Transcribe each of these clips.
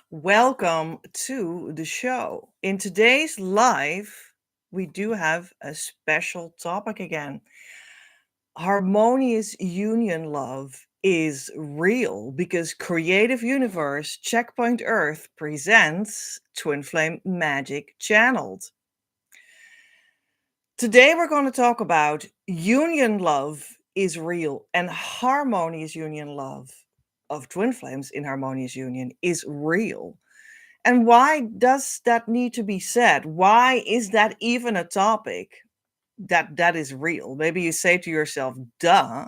Welcome to the show. In today's live, we do have a special topic again. Harmonious union love is real because Creative Universe Checkpoint Earth presents Twin Flame Magic Channeled. Today we're going to talk about union love is real and harmonious union love of twin flames in harmonious union is real. And why does that need to be said? Why is that even a topic that is real? Maybe you say to yourself, duh,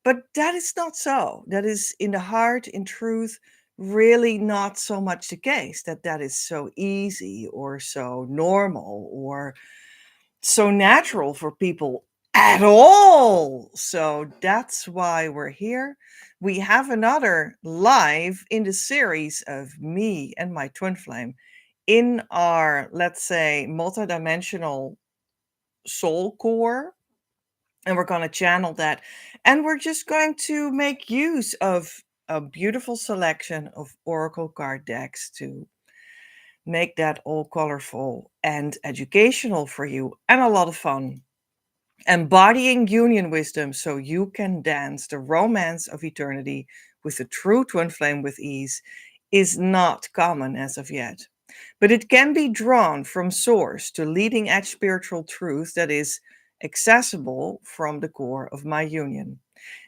but that is not so. That is in the heart, in truth, really not so much the case that is so easy or so normal or so natural for people at all. So that's why we're here. We have another live in the series of me and my twin flame in our, let's say, multidimensional soul core. And we're going to channel that. And we're just going to make use of a beautiful selection of oracle card decks to make that all colorful and educational for you and a lot of fun. Embodying union wisdom so you can dance the romance of eternity with a true twin flame with ease is not common as of yet. But it can be drawn from source to leading edge spiritual truth that is accessible from the core of my union.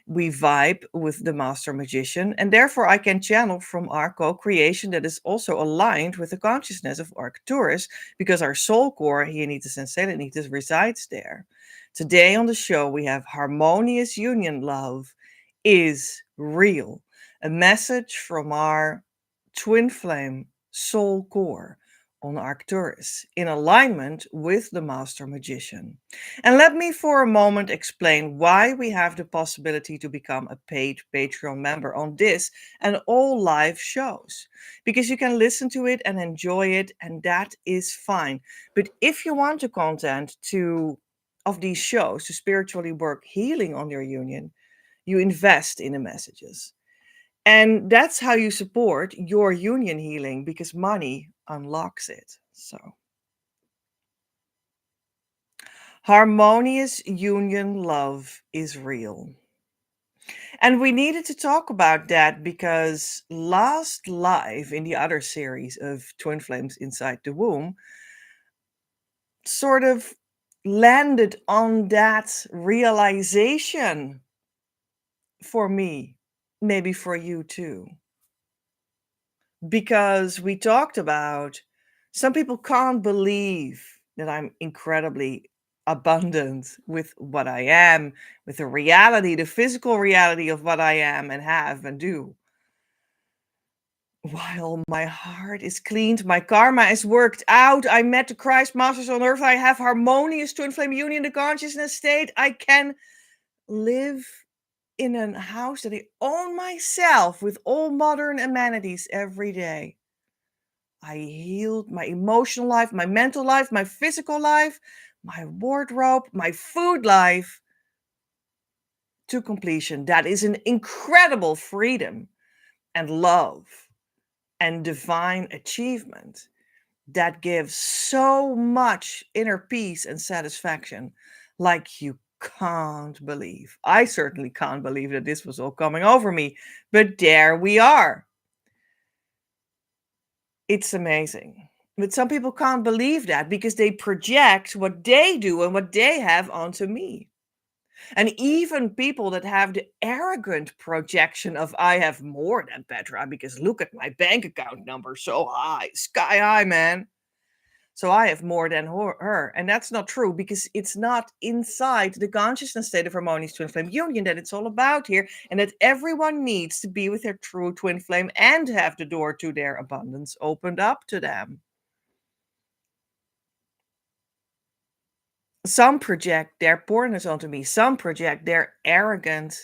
We vibe with the master magician, and therefore I can channel from our co-creation that is also aligned with the consciousness of Arcturus, because our soul core, Hienitis and Selenitis, resides there. Today on the show, we have Harmonious Union Love is Real, a message from our twin flame soul core on Arcturus in alignment with the master magician. And let me for a moment explain why we have the possibility to become a paid Patreon member on this and all live shows. Because you can listen to it and enjoy it, and that is fine. But if you want the content of these shows to spiritually work healing on your union, you invest in the messages. And that's how you support your union healing, because money unlocks it. So, harmonious union love is real. And we needed to talk about that because last live in the other series of Twin Flames Inside the Womb sort of landed on that realization for me, maybe for you too. Because we talked about some people can't believe that I'm incredibly abundant with what I am, with the reality, the physical reality of what I am and have and do. While my heart is cleaned, my karma is worked out, I met the Christ Masters on earth, I have harmonious twin flame union, the consciousness state, I can live in a house that I own myself with all modern amenities every day. I healed my emotional life, my mental life, my physical life, my wardrobe, my food life to completion. That is an incredible freedom and love and divine achievement that gives so much inner peace and satisfaction like you can't believe. I certainly can't believe that this was all coming over me, but there we are. It's amazing. But some people can't believe that because they project what they do and what they have onto me. And even people that have the arrogant projection of I have more than Petra because look at my bank account number, so high, sky high, man. So I have more than her. And that's not true because it's not inside the consciousness state of harmonious twin flame union that it's all about here. And that everyone needs to be with their true twin flame and have the door to their abundance opened up to them. Some project their poorness onto me. Some project their arrogant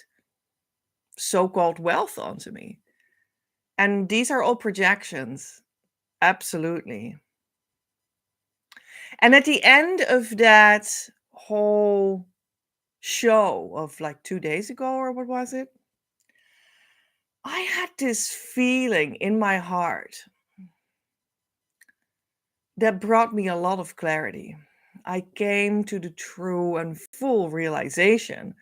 so-called wealth onto me. And these are all projections. Absolutely. And at the end of that whole show of like 2 days ago, or what was it? I had this feeling in my heart that brought me a lot of clarity. I came to the true and full realization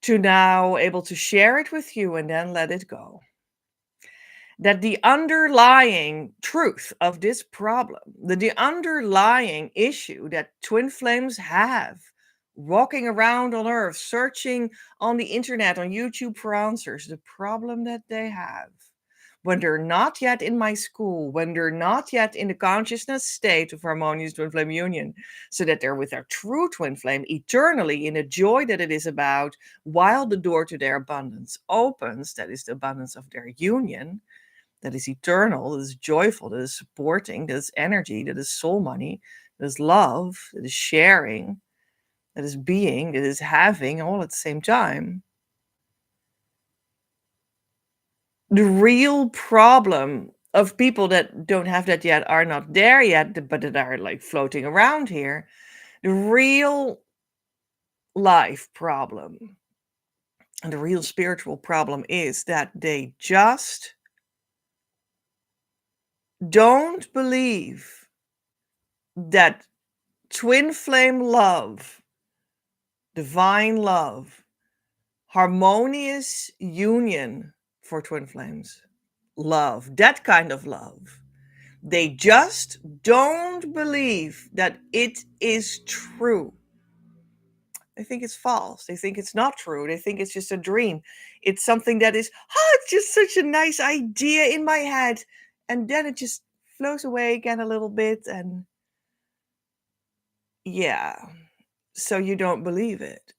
to now able to share it with you and then let it go. That the underlying truth of this problem, the underlying issue that twin flames have walking around on earth, searching on the internet, on YouTube for answers, the problem that they have when they're not yet in my school, when they're not yet in the consciousness state of harmonious twin flame union, so that they're with their true twin flame eternally in the joy that it is about, while the door to their abundance opens, that is the abundance of their union, that is eternal, that is joyful, that is supporting, that is energy, that is soul money, that is love, that is sharing, that is being, that is having, all at the same time. The real problem of people that don't have that yet, are not there yet, but that are like floating around here. The real life problem and the real spiritual problem is that they just don't believe that twin flame love, divine love, harmonious union for twin flames, love, that kind of love. They just don't believe that it is true. They think it's false. They think it's not true. They think it's just a dream. It's something that is, it's just such a nice idea in my head. And then it just flows away again a little bit. And yeah, so you don't believe it.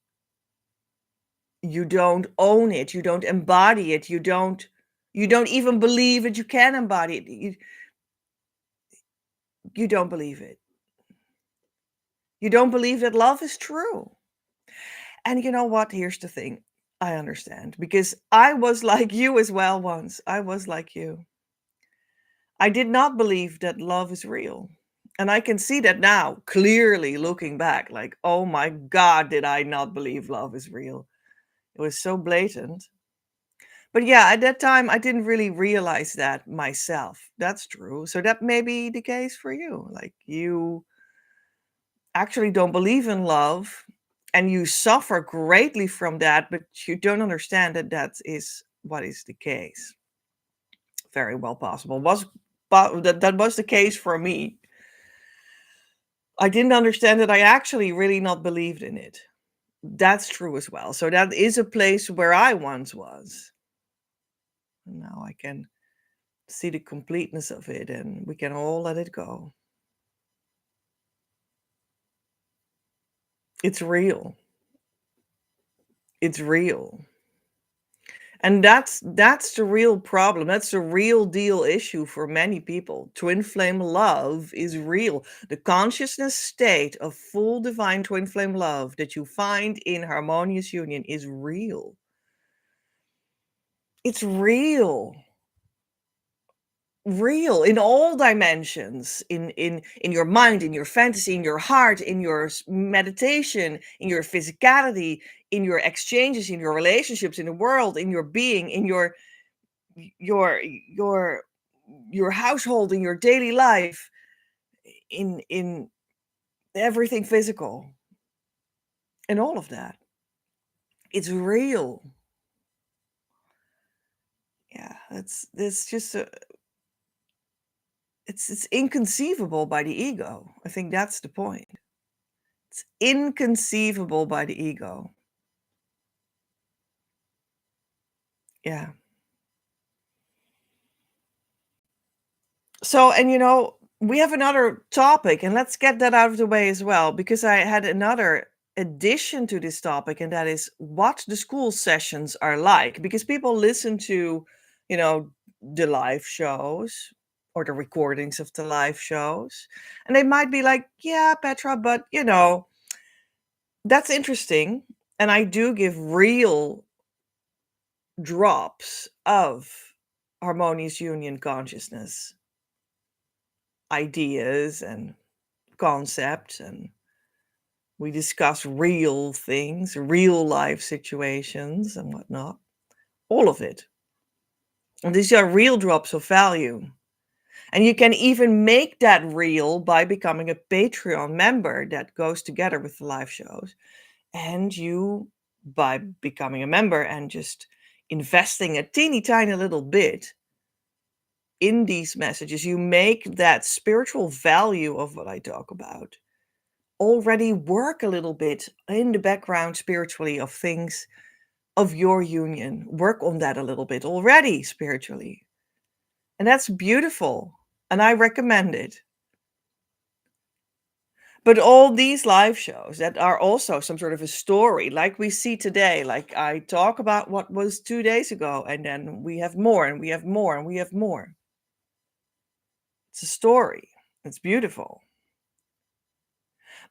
You don't own it. You don't embody it. You don't even believe that you can embody it. You don't believe it. You don't believe that love is true. And you know what? Here's the thing. I understand, because I was like you as well once. I was like you. I did not believe that love is real. And I can see that now, clearly looking back, like, oh my God, did I not believe love is real? It was so blatant. But yeah, at that time, I didn't really realize that myself. That's true. So that may be the case for you. Like, you actually don't believe in love and you suffer greatly from that, but you don't understand that that is what is the case. Very well possible. That was the case for me. I didn't understand that I actually really not believed in it. That's true as well. So that is a place where I once was. And now I can see the completeness of it and we can all let it go. It's real. It's real. And that's the real problem. That's the real deal issue for many people. Twin flame love is real. The consciousness state of full divine twin flame love that you find in harmonious union is real. It's real. Real in all dimensions, in your mind, in your fantasy, in your heart, in your meditation, in your physicality, in your exchanges, in your relationships, in the world, in your being, in your your your household, in your daily life, in everything physical, and all of that. It's real. Yeah, it's just it's inconceivable by the ego. I think that's the point. It's inconceivable by the ego. Yeah. So, and we have another topic, and let's get that out of the way as well, because I had another addition to this topic, and that is what the school sessions are like. Because people listen to, you know, the live shows or the recordings of the live shows, and they might be like, yeah, Petra, but That's interesting. And I do give real drops of harmonious union consciousness ideas and concepts, and we discuss real things, real life situations, and whatnot. All of it. And these are real drops of value. And you can even make that real by becoming a Patreon member that goes together with the live shows. And you, by becoming a member and just investing a teeny tiny little bit in these messages, you make that spiritual value of what I talk about already work a little bit in the background spiritually of things of your union. Work on that a little bit already spiritually. And that's beautiful. And I recommend it. But all these live shows that are also some sort of a story, like we see today, like I talk about what was 2 days ago, and then we have more, and we have more, and we have more. It's a story. It's beautiful.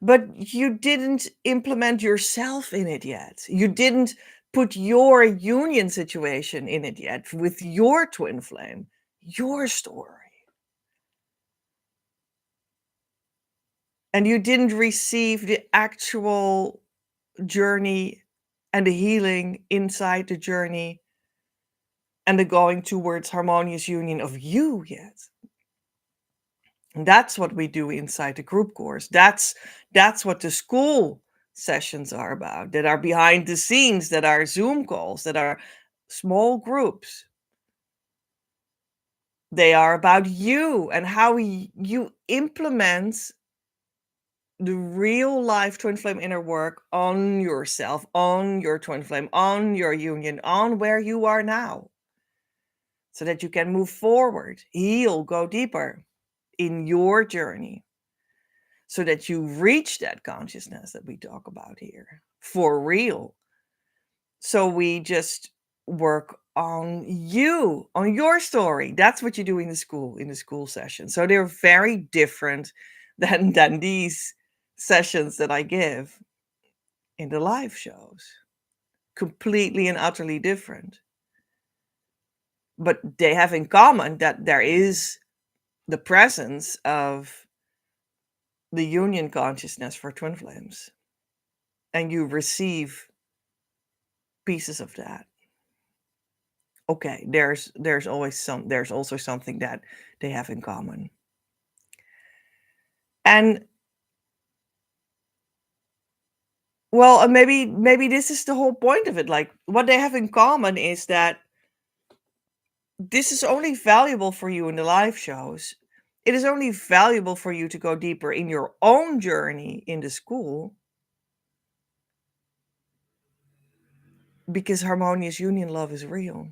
But you didn't implement yourself in it yet. You didn't put your union situation in it yet with your twin flame, your story. And you didn't receive the actual journey and the healing inside the journey and the going towards harmonious union of you yet. And that's what we do inside the group course. That's what the school sessions are about, that are behind the scenes, that are Zoom calls, that are small groups. They are about you and how you implement the real life twin flame inner work on yourself, on your twin flame, on your union, on where you are now, so that you can move forward, heal, go deeper in your journey, so that you reach that consciousness that we talk about here for real. So we just work on you, on your story. That's what you do in the school session. So they're very different than these sessions that I give in the live shows. Completely and utterly different. But they have in common that there is the presence of the union consciousness for twin flames. And you receive pieces of that. Okay, there's also something that they have in common. And well, maybe this is the whole point of it. Like, what they have in common is that this is only valuable for you in the live shows. It is only valuable for you to go deeper in your own journey in the school, because harmonious union love is real.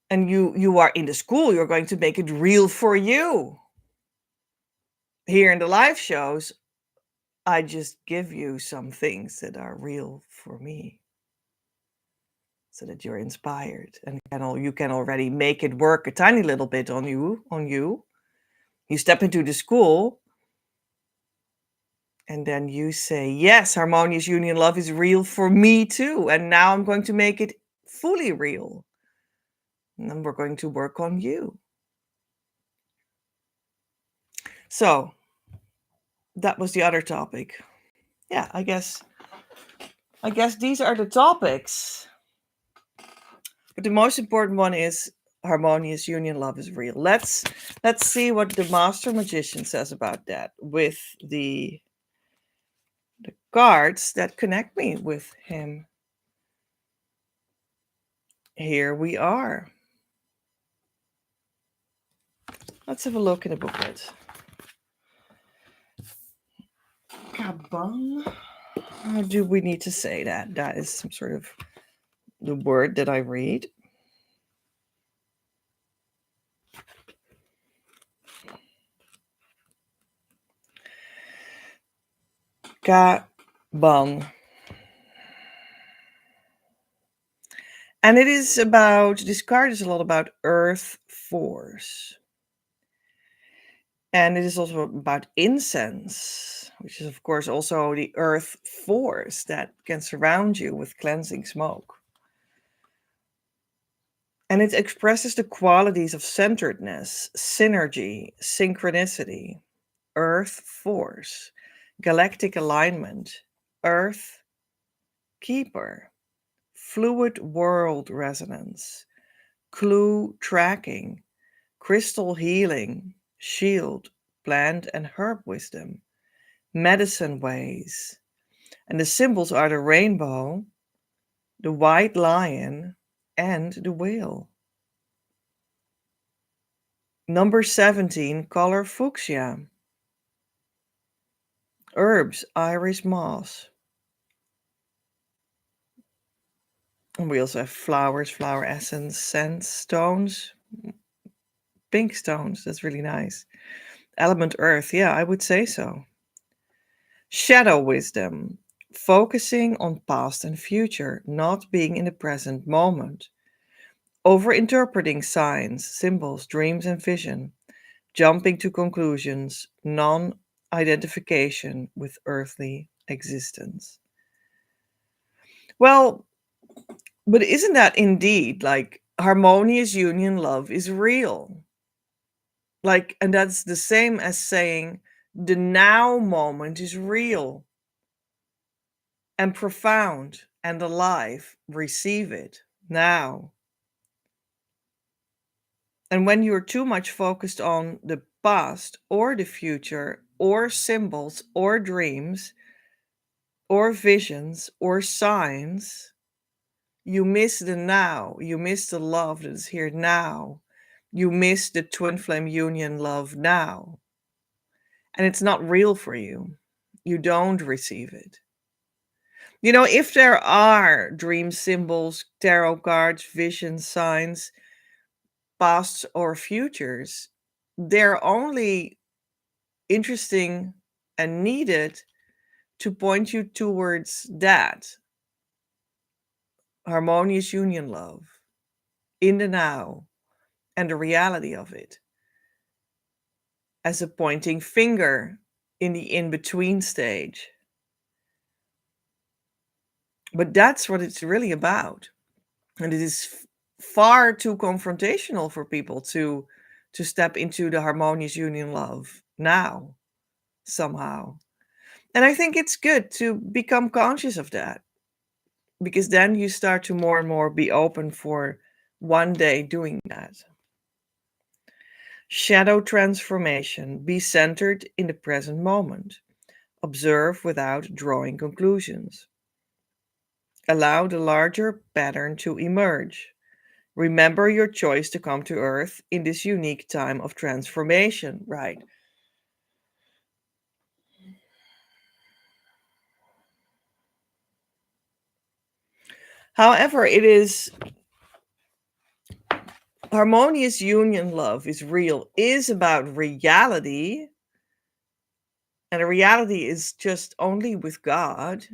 And you are in the school, you're going to make it real for you. Here in the live shows, I just give you some things that are real for me, so that you're inspired and you can already make it work a tiny little bit on you. You step into the school, and then you say, yes, harmonious union love is real for me too. And now I'm going to make it fully real. And then we're going to work on you. So that was the other topic. Yeah, I guess these are the topics. But the most important one is harmonious union love is real. Let's see what the master magician says about that with the cards that connect me with him. Here we are. Let's have a look in the booklet. Kabang. How do we need to say that? That is some sort of the word that I read. Kabang. And it is about, this card is a lot about earth force. And it is also about incense, which is, of course, also the earth force that can surround you with cleansing smoke. And it expresses the qualities of centeredness, synergy, synchronicity, earth force, galactic alignment, earth keeper, fluid world resonance, clue tracking, crystal healing, shield, plant and herb wisdom, medicine ways. And the symbols are the rainbow, the white lion, and the whale. Number 17, color fuchsia. Herbs, iris moss. And we also have flowers, flower essence, scents, stones, pink stones. That's really nice. Element earth. Yeah, I would say so. Shadow wisdom. Focusing on past and future, not being in the present moment. Over-interpreting signs, symbols, dreams, and vision. Jumping to conclusions, non-identification with earthly existence. Well, but isn't that indeed like harmonious union love is real? Like, and that's the same as saying the now moment is real and profound and alive. Receive it now. And when you're too much focused on the past or the future or symbols or dreams or visions or signs, you miss the now. You miss the love that is here now. You miss the twin flame union love now. And it's not real for you. You don't receive it. You know, if there are dream symbols, tarot cards, vision signs, pasts or futures, they're only interesting and needed to point you towards that harmonious union love in the now and the reality of it as a pointing finger in the in between stage. But that's what it's really about. And it is far too confrontational for people to step into the harmonious union love now somehow. And I think it's good to become conscious of that because then you start to more and more be open for one day doing that. Shadow transformation. Be centered in the present moment. Observe without drawing conclusions. Allow the larger pattern to emerge. Remember your choice to come to Earth in this unique time of transformation, right? However, it is harmonious union love is real, is about reality, and a reality is just only with God.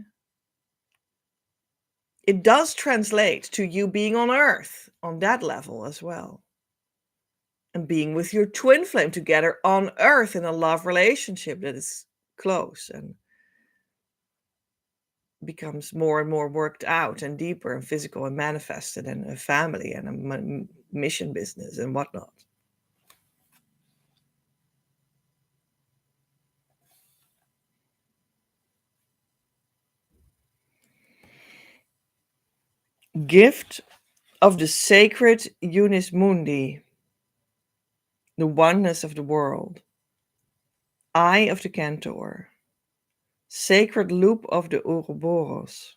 It does translate to you being on Earth on that level as well. And being with your twin flame together on Earth in a love relationship that is close and becomes more and more worked out and deeper and physical and manifested and a family and a mission business and whatnot. Gift of the sacred Unis Mundi, the oneness of the world. Eye of the Cantor, sacred loop of the Ouroboros,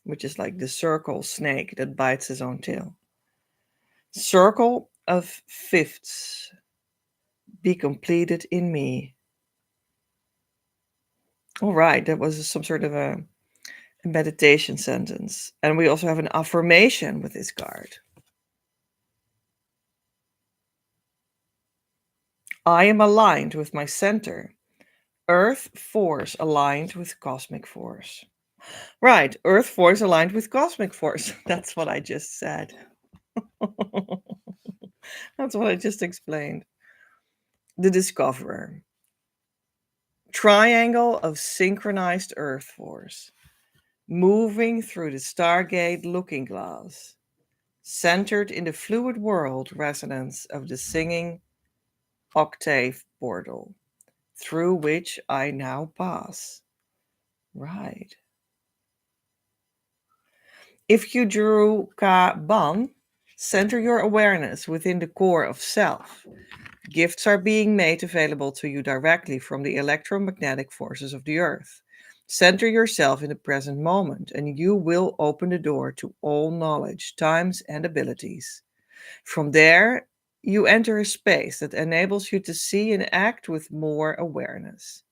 which is like the circle snake that bites his own tail. Circle of fifths, be completed in me. All right, that was some sort of a meditation sentence. And we also have an affirmation with this card. I am aligned with my center. Earth force aligned with cosmic force. Right, Earth force aligned with cosmic force. That's what I just said. That's what I just explained. The Discoverer. Triangle of synchronized Earth force, moving through the Stargate looking glass, centered in the fluid world resonance of the singing octave portal, through which I now pass. Right. If you drew Ka Ban, center your awareness within the core of self. Gifts are being made available to you directly from the electromagnetic forces of the earth. Center yourself in the present moment, and you will open the door to all knowledge, times, and abilities. From there, you enter a space that enables you to see and act with more awareness.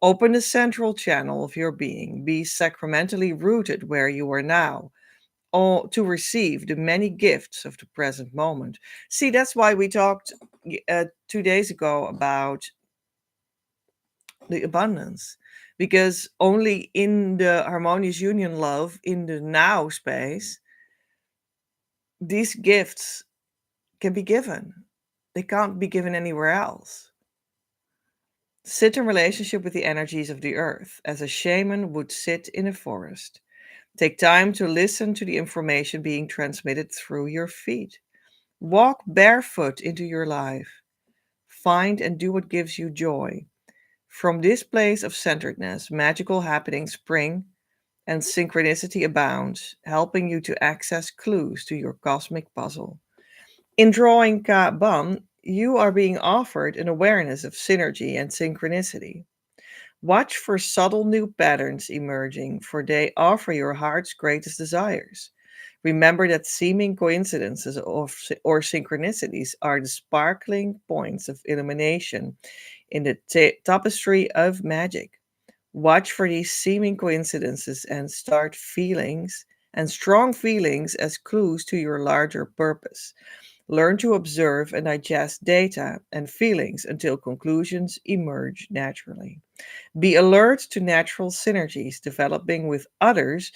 Open the central channel of your being. Be sacramentally rooted where you are now, all to receive the many gifts of the present moment. See, that's why we talked 2 days ago about the abundance, because only in the harmonious union love, in the now space, these gifts can be given. They can't be given anywhere else. Sit in relationship with the energies of the earth as a shaman would sit in a forest. Take time to listen to the information being transmitted through your feet. Walk barefoot into your life. Find and do what gives you joy. From this place of centeredness, magical happenings spring and synchronicity abounds, helping you to access clues to your cosmic puzzle. In drawing Ka Ban, you are being offered an awareness of synergy and synchronicity. Watch for subtle new patterns emerging, for they offer your heart's greatest desires. Remember that seeming coincidences or synchronicities are the sparkling points of illumination in the tapestry of magic. Watch for these seeming coincidences and start feelings and strong feelings as clues to your larger purpose. Learn to observe and digest data and feelings until conclusions emerge naturally. Be alert to natural synergies developing with others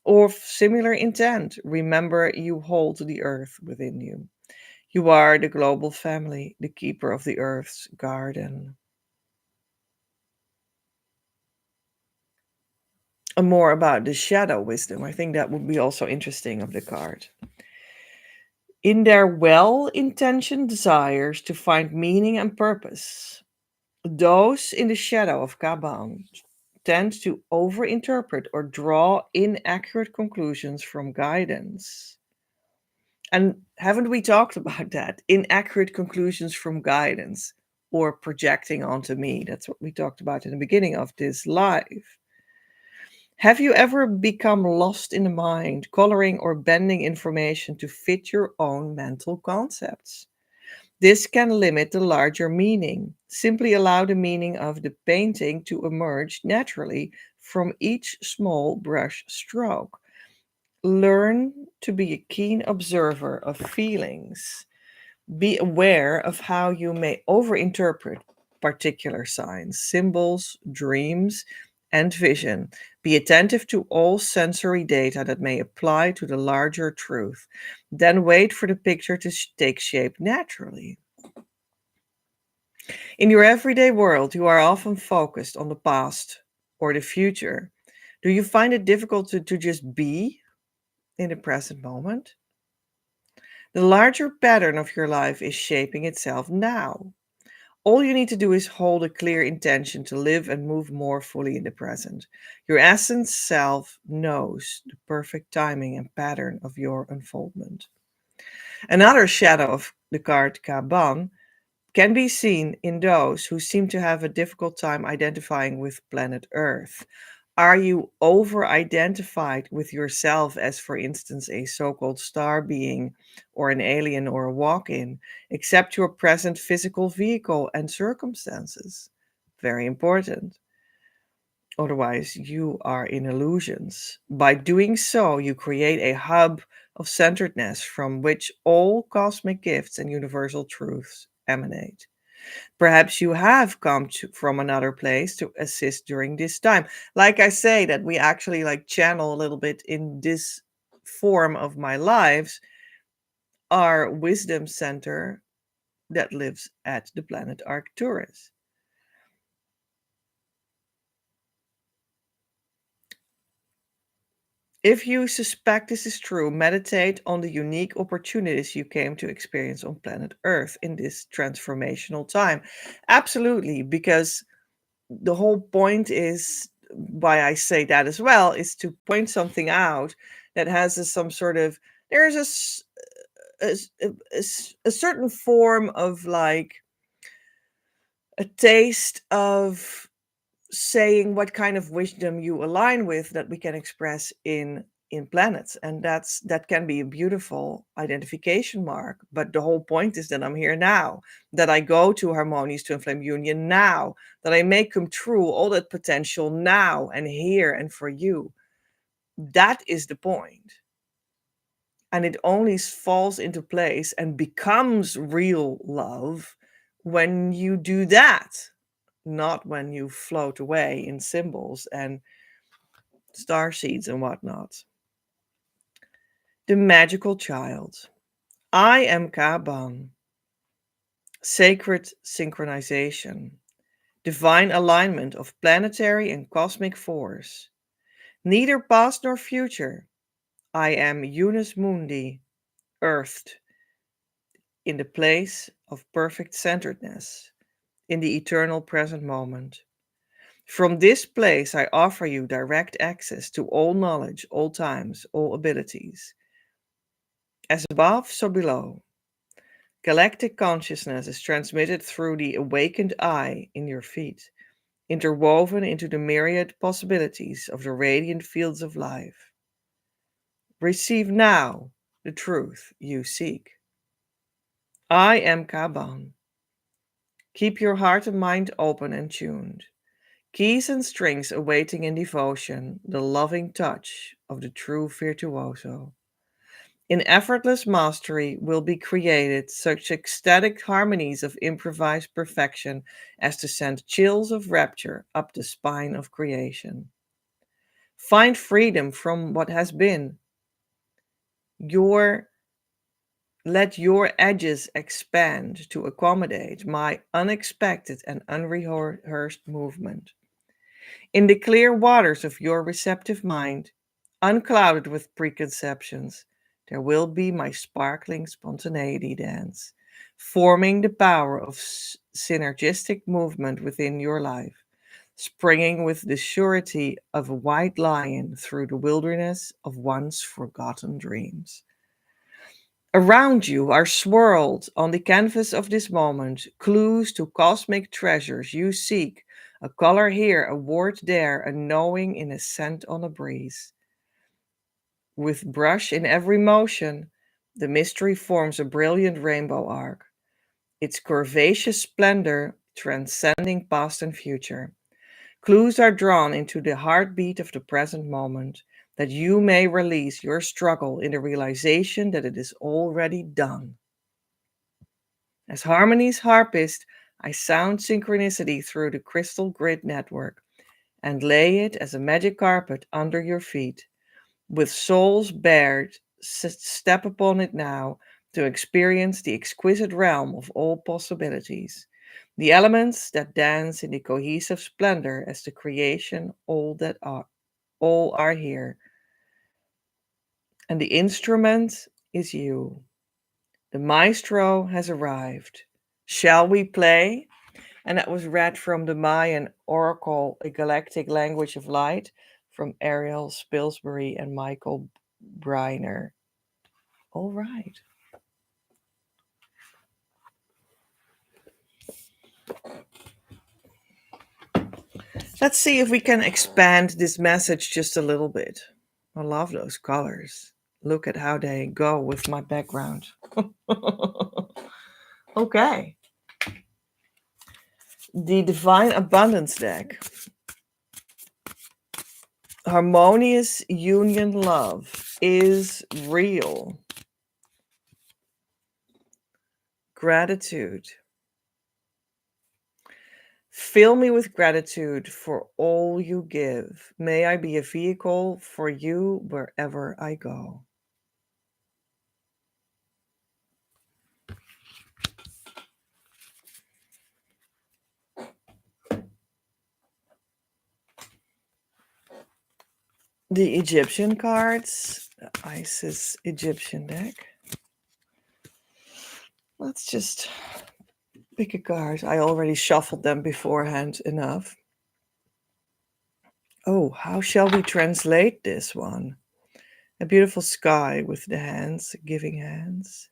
or similar intent. Remember, you hold the earth within you. You are the global family, the keeper of the earth's garden. And more about the shadow wisdom. I think that would be also interesting of the card. In their well intentioned desires to find meaning and purpose, those in the shadow of Kaban tend to overinterpret or draw inaccurate conclusions from guidance. And haven't we talked about that? Inaccurate conclusions from guidance or projecting onto me. That's what we talked about in the beginning of this live. Have you ever become lost in the mind, coloring or bending information to fit your own mental concepts? This can limit the larger meaning. Simply allow the meaning of the painting to emerge naturally from each small brush stroke. Learn to be a keen observer of feelings. Be aware of how you may overinterpret particular signs, symbols, dreams, and vision. Be attentive to all sensory data that may apply to the larger truth. Then wait for the picture to take shape naturally. In your everyday world, you are often focused on the past or the future. Do you find it difficult to just be in the present moment? The larger pattern of your life is shaping itself now. All you need to do is hold a clear intention to live and move more fully in the present. Your essence self knows the perfect timing and pattern of your unfoldment. Another shadow of the card Kaban can be seen in those who seem to have a difficult time identifying with planet Earth. Are you over identified with yourself as, for instance, a so called star being or an alien or a walk in? Accept your present physical vehicle and circumstances. Very important. Otherwise, you are in illusions. By doing so, you create a hub of centeredness from which all cosmic gifts and universal truths emanate. Perhaps you have come from another place to assist during this time. Like I say, that we actually like channel a little bit in this form of my lives, our wisdom center that lives at the planet Arcturus. If you suspect this is true, meditate on the unique opportunities you came to experience on planet Earth in this transformational time. Absolutely, because the whole point is why I say that as well is to point something out that has some sort of there's a certain form of like a taste of saying what kind of wisdom you align with that we can express in planets, and that can be a beautiful identification mark. But the whole point is that I'm here now, that I go to Harmonious Twin Flame Union now, that I make come true all that potential now and here and for you. That is the point, and it only falls into place and becomes real love when you do that, not when you float away in symbols and star seeds and whatnot. The magical child. I am Kaban. Sacred synchronization. Divine alignment of planetary and cosmic force. Neither past nor future. I am Unus Mundi, earthed in the place of perfect centeredness, in the eternal present moment. From this place, I offer you direct access to all knowledge, all times, all abilities. As above, so below. Galactic consciousness is transmitted through the awakened eye in your feet, interwoven into the myriad possibilities of the radiant fields of life. Receive now the truth you seek. I am Kaban. Keep your heart and mind open and tuned. Keys and strings awaiting in devotion the loving touch of the true virtuoso. In effortless mastery will be created such ecstatic harmonies of improvised perfection as to send chills of rapture up the spine of creation. Find freedom from what has been. Your Let your edges expand to accommodate my unexpected and unrehearsed movement. In the clear waters of your receptive mind, unclouded with preconceptions, there will be my sparkling spontaneity dance, forming the power of synergistic movement within your life, springing with the surety of a white lion through the wilderness of once forgotten dreams. Around you are swirled on the canvas of this moment clues to cosmic treasures you seek, a color here, a word there, a knowing in a scent on a breeze. With brush in every motion, the mystery forms a brilliant rainbow arc, its curvaceous splendor transcending past and future. Clues are drawn into the heartbeat of the present moment, that you may release your struggle in the realization that it is already done. As Harmony's harpist, I sound synchronicity through the crystal grid network and lay it as a magic carpet under your feet. With souls bared, step upon it now to experience the exquisite realm of all possibilities. The elements that dance in the cohesive splendor as the creation all are here. And the instrument is you. The maestro has arrived. Shall we play? And that was read from the Mayan Oracle, A Galactic Language of Light, from Ariel Spilsbury and Michael Briner. All right. Let's see if we can expand this message just a little bit. I love those colors. Look at how they go with my background. Okay. The Divine Abundance deck. Harmonious union love is real. Gratitude. Fill me with gratitude for all you give. May I be a vehicle for you wherever I go. the Egyptian cards, the Isis Egyptian deck. Let's just pick a card. I already shuffled them beforehand enough. Oh, how shall we translate this one? A beautiful sky with the hands, giving hands.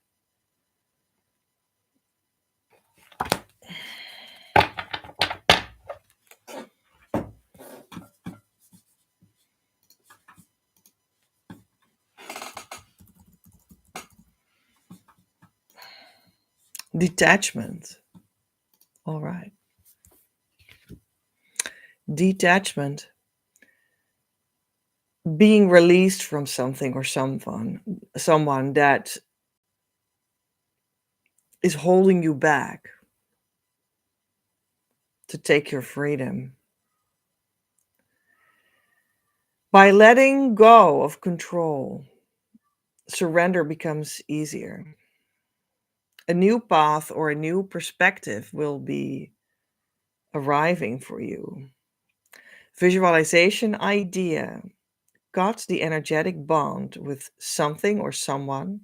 Detachment. All right. Detachment. Being released from something or someone that is holding you back to take your freedom. By letting go of control, surrender becomes easier. A new path or a new perspective will be arriving for you. Visualization idea got the energetic bond with something or someone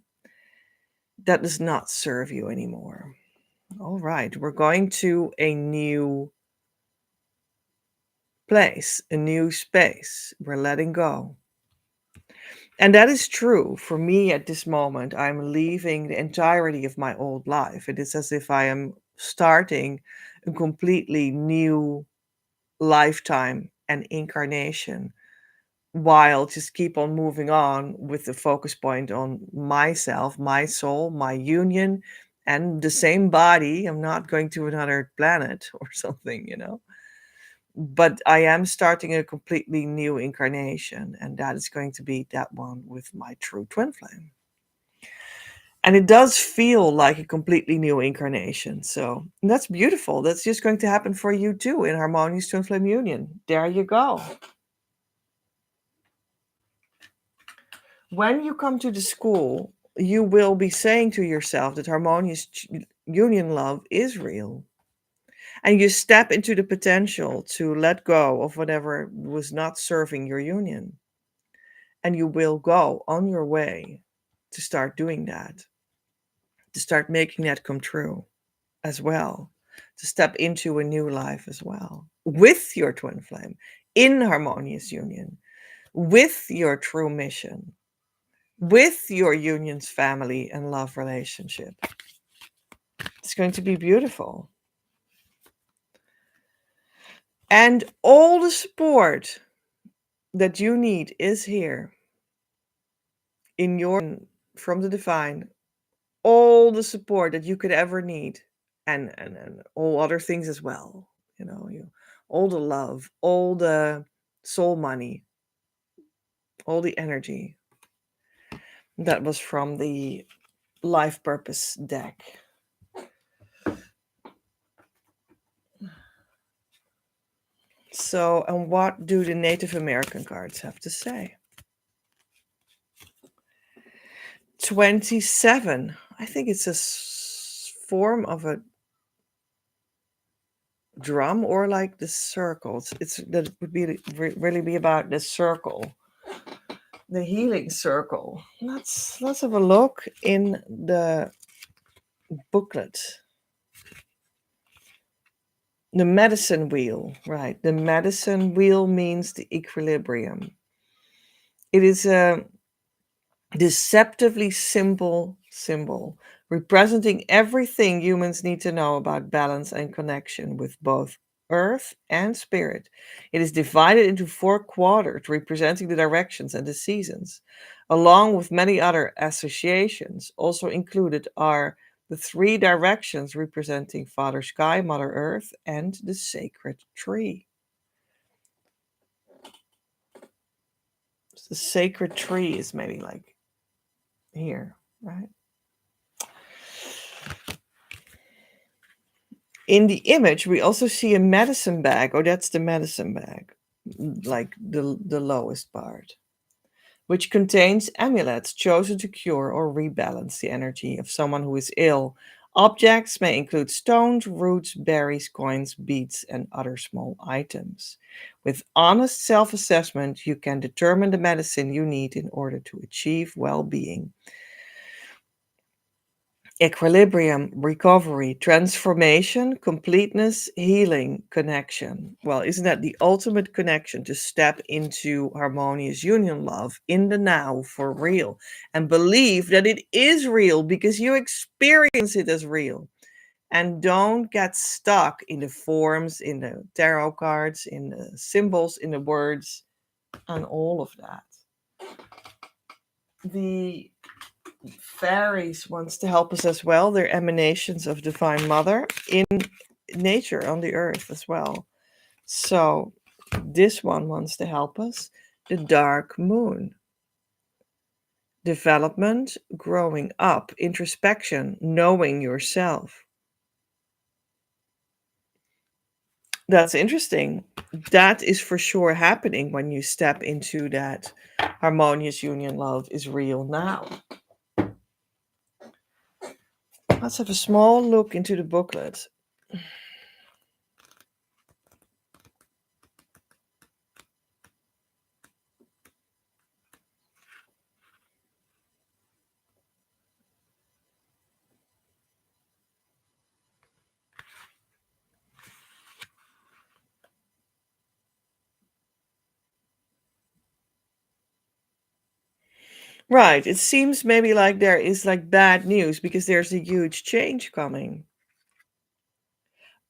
that does not serve you anymore. All right, we're going to a new place, a new space. We're letting go. And that is true for me at this moment. I'm leaving the entirety of my old life. It is as if I am starting a completely new lifetime and incarnation while just keep on moving on with the focus point on myself, my soul, my union, and the same body. I'm not going to another planet or something. But I am starting a completely new incarnation, and that is going to be that one with my true twin flame. And it does feel like a completely new incarnation. So that's beautiful. That's just going to happen for you too in Harmonious Twin Flame Union. There you go. When you come to the school, you will be saying to yourself that Harmonious Union love is real. And you step into the potential to let go of whatever was not serving your union. And you will go on your way to start doing that, to start making that come true as well, to step into a new life as well with your twin flame in harmonious union, with your true mission, with your union's family and love relationship. It's going to be beautiful. And all the support that you need is here in your from the divine. All the support that you could ever need, and all other things as well. All the love, all the soul money, all the energy. That was from the life purpose deck. So, and what do the Native American cards have to say? 27. I think it's a form of a drum, or like the circles. That would be really be about the circle, the healing circle. Let's have a look in the booklet. The medicine wheel, right? The medicine wheel means the equilibrium. It is a deceptively simple symbol representing everything humans need to know about balance and connection with both earth and spirit. It is divided into 4 quarters representing the directions and the seasons, along with many other associations. Also included are the 3 directions representing Father Sky, Mother Earth, and the sacred tree. The sacred tree is maybe like here, right? In the image, we also see a medicine bag. Oh, that's the medicine bag, like the lowest part, which contains amulets chosen to cure or rebalance the energy of someone who is ill, Objects may include stones, roots, berries, coins, beads, and other small items. With honest self assessment, you can determine the medicine you need in order to achieve well being. Equilibrium, recovery, transformation, completeness, healing, connection. Well, isn't that the ultimate connection to step into harmonious union love in the now for real and believe that it is real because you experience it as real? And don't get stuck in the forms, in the tarot cards, in the symbols, in the words, and all of that. The fairies wants to help us as well. They're emanations of Divine Mother in nature on the earth as well. So this one wants to help us. The dark moon. Development, growing up, introspection, knowing yourself. That's interesting. That is for sure happening when you step into that harmonious union love is real now. Let's have a small look into the booklet. Right. It seems maybe like there is like bad news because there's a huge change coming.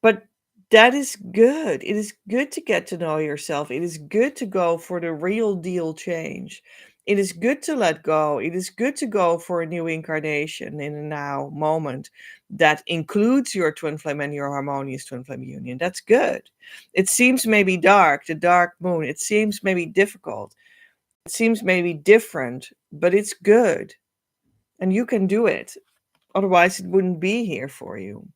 But that is good. It is good to get to know yourself. It is good to go for the real deal change. It is good to let go. It is good to go for a new incarnation in a now moment that includes your twin flame and your harmonious twin flame union. That's good. It seems maybe dark, the dark moon. It seems maybe difficult. It seems maybe different, but it's good. And you can do it. Otherwise, it wouldn't be here for you.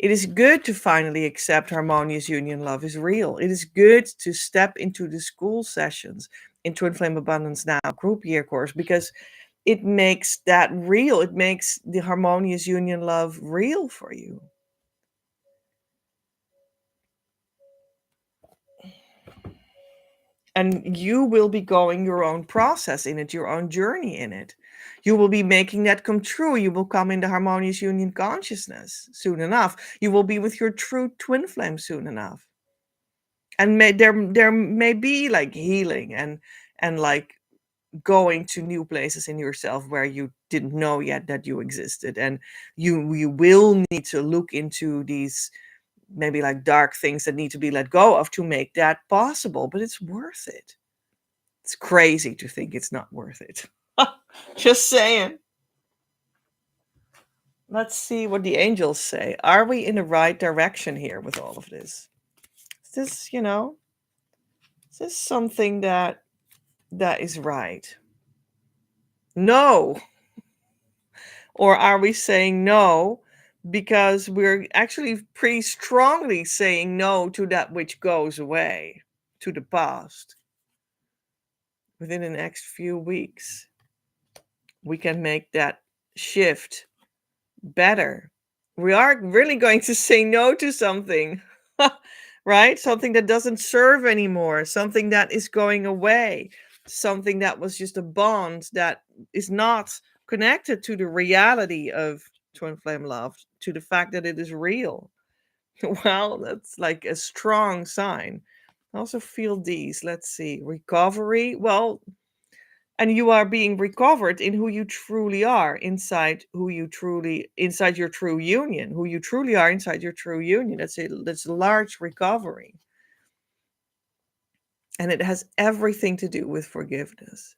It is good to finally accept harmonious union love is real. It is good to step into the school sessions in Twin Flame Abundance Now group year course because it makes that real. It makes the harmonious union love real for you. And you will be going your own process in it, your own journey in it. You will be making that come true. You will come into harmonious union consciousness soon enough. You will be with your true twin flame soon enough. And there may be like healing and like going to new places in yourself where you didn't know yet that you existed. And you will need to look into these maybe like dark things that need to be let go of to make that possible, but it's worth it. It's crazy to think it's not worth it. Just saying. Let's see what the angels say. Are we in the right direction here with all of this? Is this, is this something that is right? No. Or are we saying no because we're actually pretty strongly saying no to that which goes away, to the past? Within the next few weeks, we can make that shift better. We are really going to say no to something, right? Something that doesn't serve anymore, something that is going away, something that was just a bond that is not connected to the reality of twin flame love, to the fact that it is real. Well, that's like a strong sign. I also feel these. Let's see. Recovery. Well, and you are being recovered in who you truly are inside your true union, who you truly are inside your true union. That's a large recovery, and it has everything to do with forgiveness.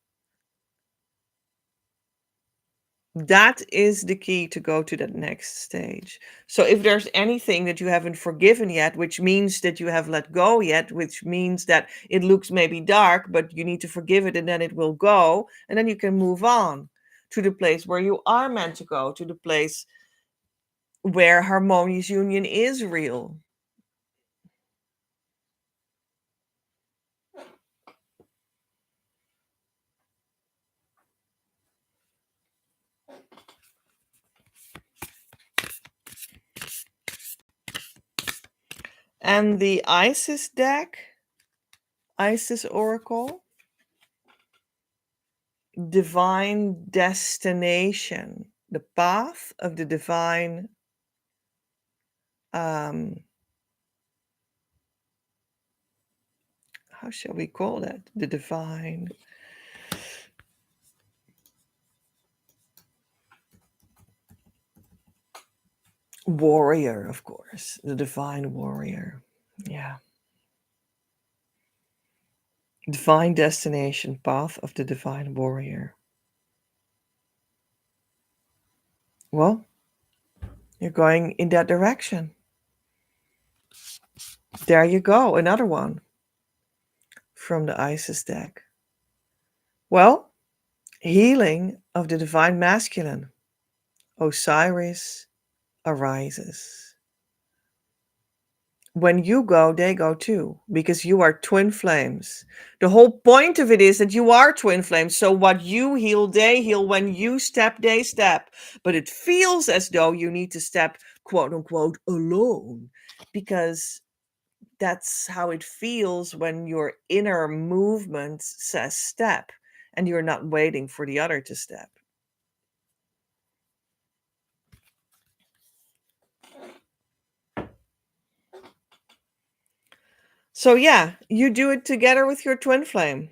That is the key to go to that next stage. So if there's anything that you haven't forgiven yet, which means that you have let go yet, which means that it looks maybe dark, but you need to forgive it and then it will go, and then you can move on to the place where you are meant to go, to the place where harmonious union is real. And the Isis deck, Isis Oracle, divine destination, the path of the divine how shall we call that? The divine warrior, of course. The divine warrior. Yeah. Divine destination, path of the divine warrior. Well, you're going in that direction. There you go, another one from the Isis deck. Well, healing of the divine masculine. Osiris arises. When you go, they go too, because you are twin flames. The whole point of it is that you are twin flames. So what you heal, they heal. When you step, they step. But it feels as though you need to step, quote unquote, alone, because that's how it feels when your inner movement says step and you're not waiting for the other to step. So yeah, you do it together with your twin flame.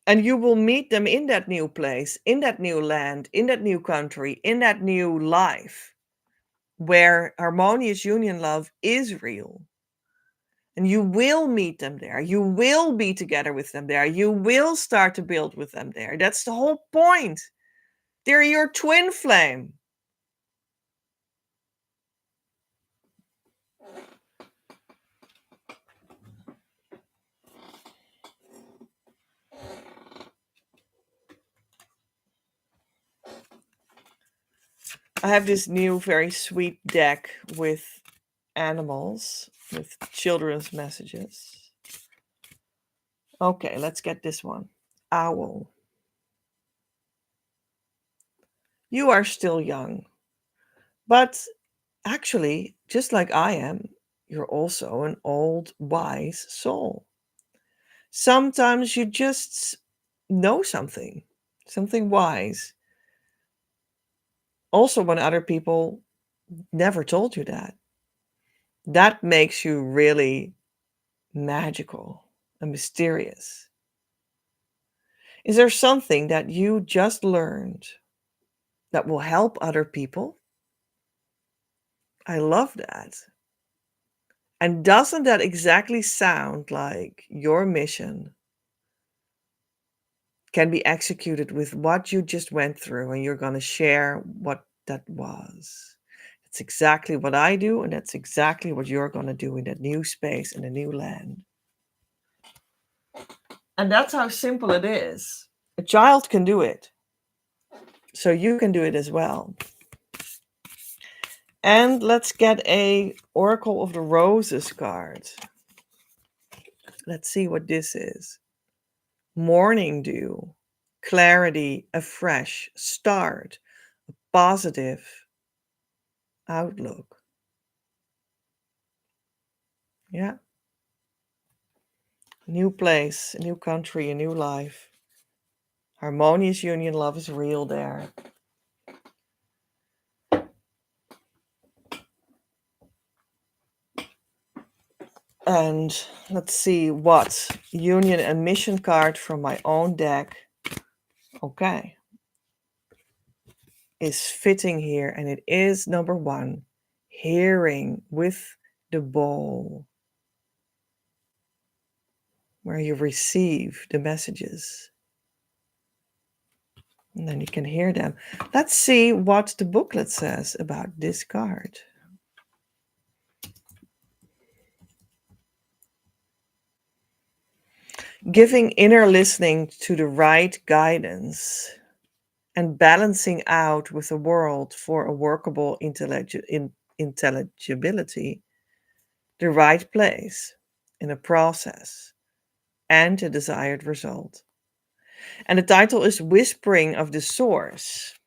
And you will meet them in that new place, in that new land, in that new country, in that new life where harmonious union love is real. And you will meet them there. You will be together with them there. You will start to build with them there. That's the whole point. They're your twin flame. I have this new, very sweet deck with animals, with children's messages. Okay, let's get this one. Owl. You are still young, but actually, just like I am, you're also an old, wise soul. Sometimes you just know something wise. Also, when other people never told you that, that makes you really magical and mysterious. Is there something that you just learned that will help other people? I love that. And doesn't that exactly sound like your mission can be executed with what you just went through and you're going to share what that was? It's exactly what I do, and that's exactly what you're going to do in that new space, in a new land. And that's how simple it is. A child can do it. So you can do it as well. And let's get a Oracle of the Roses card. Let's see what this is. Morning dew, clarity, a fresh start, a positive outlook. Yeah. A new place, a new country, a new life. Harmonious union love is real there. And let's see what union and mission card from my own deck, okay, is fitting here. And it is number 1, hearing with the bowl, where you receive the messages. And then you can hear them. Let's see what the booklet says about this card. Giving inner listening to the right guidance and balancing out with the world for a workable intelligibility, the right place in a process and a desired result. And the title is Whispering of the Source.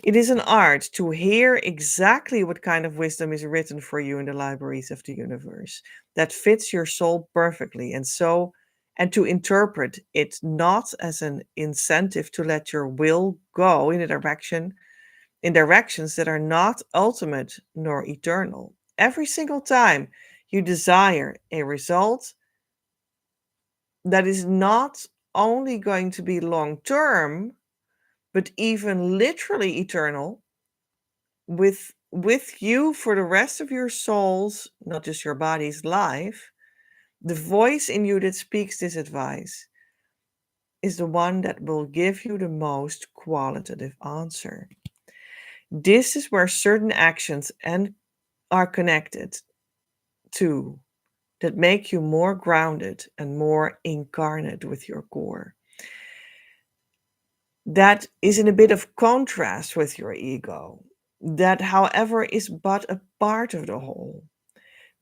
It is an art to hear exactly what kind of wisdom is written for you in the libraries of the universe that fits your soul perfectly, and to interpret it not as an incentive to let your will go in directions that are not ultimate nor eternal. Every single time you desire a result that is not only going to be long term, but even literally eternal, with you for the rest of your soul's, not just your body's life, the voice in you that speaks this advice is the one that will give you the most qualitative answer. This is where certain actions and are connected to that make you more grounded and more incarnate with your core. That is in a bit of contrast with your ego. That, however, is but a part of the whole.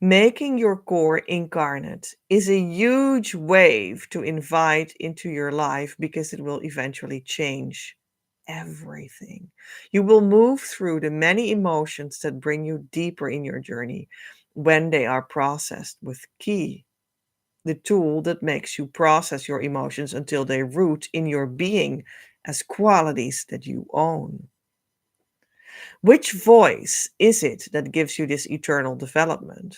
Making your core incarnate is a huge wave to invite into your life because it will eventually change everything. You will move through the many emotions that bring you deeper in your journey when they are processed with key, the tool that makes you process your emotions until they root in your being as qualities that you own. Which voice is it that gives you this eternal development?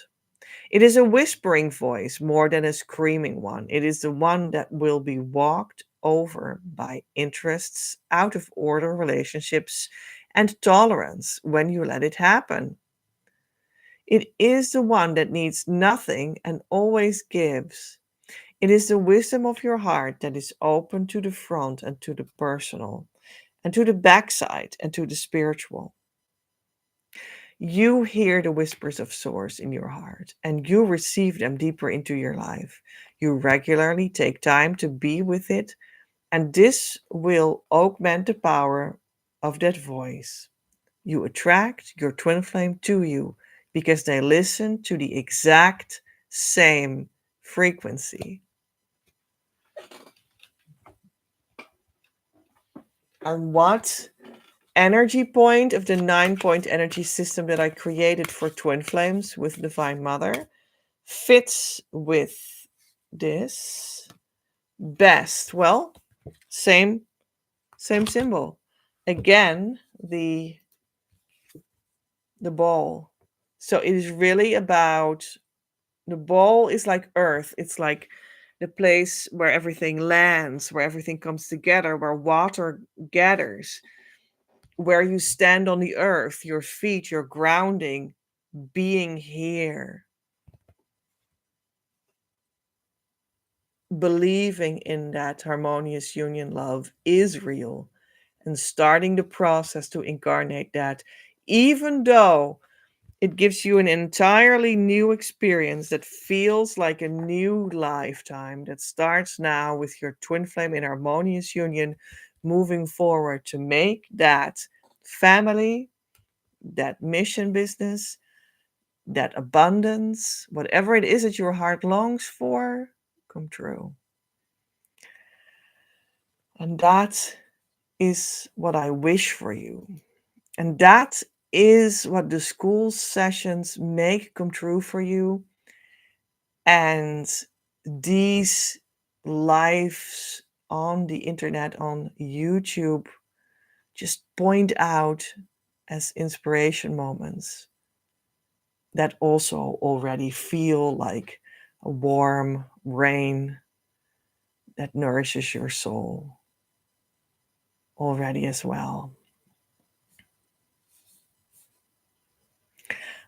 It is a whispering voice more than a screaming one. It is the one that will be walked over by interests, out of order relationships, and tolerance when you let it happen. It is the one that needs nothing and always gives. It is the wisdom of your heart that is open to the front and to the personal, and to the backside and to the spiritual. You hear the whispers of source in your heart and you receive them deeper into your life. You regularly take time to be with it, and this will augment the power of that voice. You attract your twin flame to you because they listen to the exact same frequency. And what energy point of the 9 point energy system that I created for twin flames with Divine Mother fits with this best? Well, same same symbol. Again, the ball. So it is really about, the ball is like earth. It's like the place where everything lands, where everything comes together, where water gathers, where you stand on the earth, your feet, your grounding, being here, believing in that harmonious union love is real, and starting the process to incarnate that, even though it gives you an entirely new experience that feels like a new lifetime that starts now with your twin flame in harmonious union, moving forward to make that family, that mission business, that abundance, whatever it is that your heart longs for, come true. And that is what I wish for you. And that is what the school sessions make come true for you. And these lives on the internet, on YouTube, just point out as inspiration moments that also already feel like a warm rain that nourishes your soul already as well.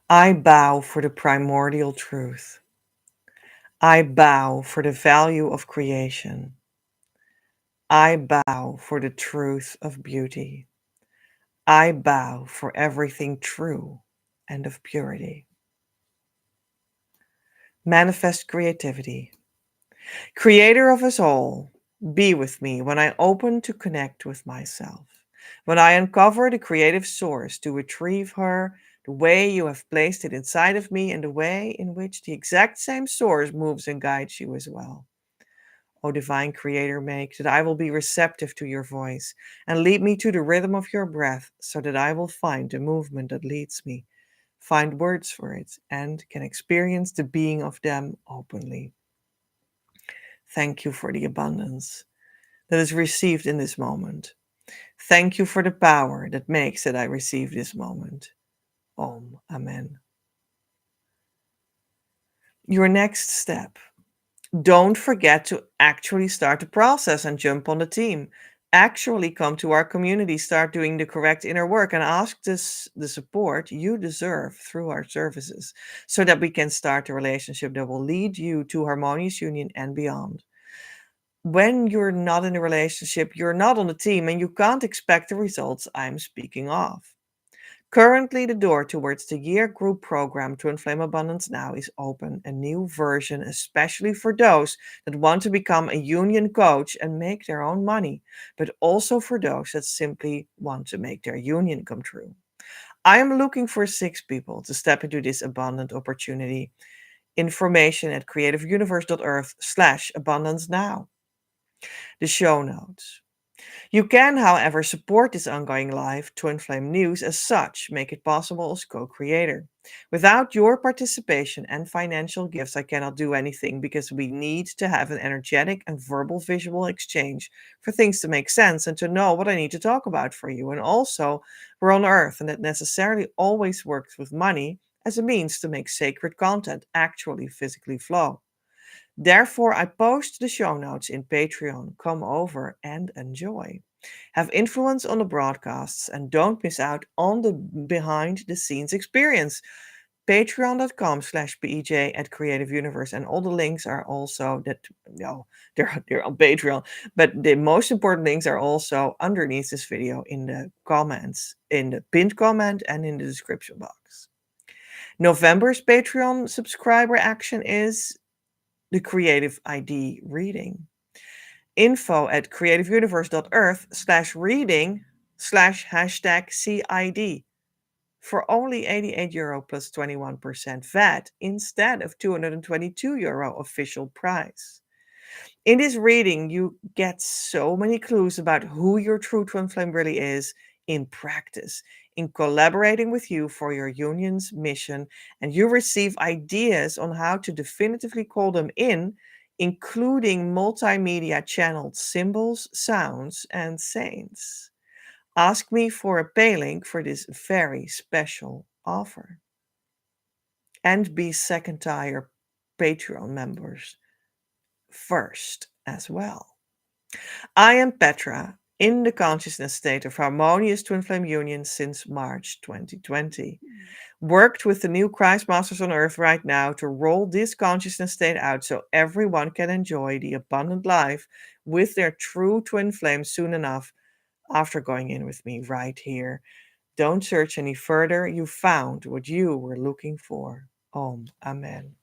I bow for the primordial truth. I bow for the value of creation. I bow for the truth of beauty. I bow for everything true and of purity. Manifest creativity. Creator of us all, be with me when I open to connect with myself. When I uncover the creative source to retrieve her, the way you have placed it inside of me, and the way in which the exact same source moves and guides you as well. O divine creator, make that I will be receptive to your voice and lead me to the rhythm of your breath so that I will find the movement that leads me, find words for it, and can experience the being of them openly. Thank you for the abundance that is received in this moment. Thank you for the power that makes that I receive this moment. Om. Amen. Your next step. Don't forget to actually start the process and jump on the team. Actually come to our community, start doing the correct inner work, and ask this, the support you deserve through our services so that we can start a relationship that will lead you to harmonious union and beyond. When you're not in a relationship, you're not on the team, and you can't expect the results I'm speaking of. Currently, the door towards the year group program Twin Flame Abundance Now is open, a new version especially for those that want to become a union coach and make their own money, but also for those that simply want to make their union come true. I am looking for 6 people to step into this abundant opportunity. Information at creativeuniverse.earth/abundance now. The show notes. You can, however, support this ongoing live Twin Flame news as such, make it possible as co-creator. Without your participation and financial gifts, I cannot do anything because we need to have an energetic and verbal visual exchange for things to make sense and to know what I need to talk about for you. And also, we're on Earth, and it necessarily always works with money as a means to make sacred content actually physically flow. Therefore, I post the show notes in Patreon. Come over and enjoy. Have influence on the broadcasts and don't miss out on the behind the scenes experience. Patreon.com/PEJ at Creative Universe. And all the links are also they're on Patreon. But the most important links are also underneath this video in the comments, in the pinned comment and in the description box. November's Patreon subscriber action is the Creative ID reading. Info at creativeuniverse.earth/reading/#CID for only €88 plus 21% VAT instead of €222 official price. In this reading, you get so many clues about who your true twin flame really is in practice, in collaborating with you for your union's mission, and you receive ideas on how to definitively call them in, including multimedia channeled symbols, sounds, and saints. Ask me for a pay link for this very special offer. And be second tier Patreon members first as well. I am Petra, in the consciousness state of harmonious twin flame union since March 2020. Worked with the new Christ Masters on Earth right now to roll this consciousness state out so everyone can enjoy the abundant life with their true twin flame soon enough after going in with me right here. Don't search any further. You found what you were looking for. Om. Amen.